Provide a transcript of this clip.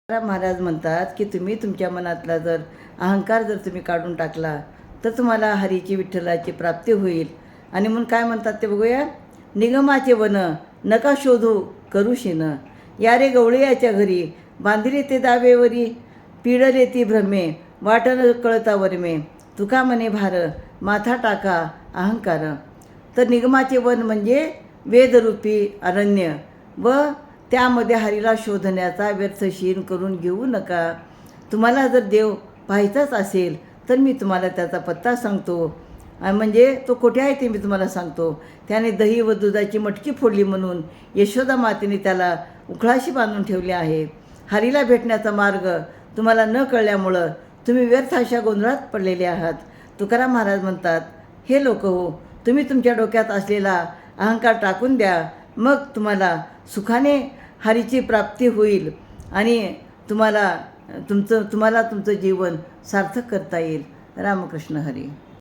तुकाराम महाराज म्हणतात की तुम्ही तुमच्या मनातला जर अहंकार जर तुम्ही काढून टाकला तर तुम्हाला हरीची विठ्ठलाची प्राप्ती होईल. आणि म्हणून काय म्हणतात ते बघूया. निगमाचे वन नका शोधू करू शिन, यारे गवळीयाच्या घरी बांधिले ते दावेवरी, पिडले ती भ्रमे वाटन कळता वरमे, तुका म्हणे भार माथा टाका अहंकार. तर निगमाचे वन म्हणजे वेदरूपी अरण्य व त्यामध्ये हरीला शोधण्याचा व्यर्थ शीन करून घेऊ नका. तुम्हाला जर देव पाहायचाच असेल तर मी तुम्हाला त्याचा पत्ता सांगतो. म्हणजे तो कुठे आहे ते मी तुम्हाला सांगतो. त्याने दही व दुधाची मटकी फोडली म्हणून यशोदा मातेने त्याला उखळाशी बांधून ठेवले आहे. हरीला भेटण्याचा मार्ग तुम्हाला न कळल्यामुळं तुम्ही व्यर्थ अशा गोंधळात पडलेले आहात. तुकाराम महाराज म्हणतात, हे लोक हो, तुम्ही तुमच्या डोक्यात असलेला अहंकार टाकून द्या, मग तुम्हाला सुखाने हरीची प्राप्ती होईल आणि तुम्हाला तुमचं जीवन सार्थक करता येईल. रामकृष्ण हरी.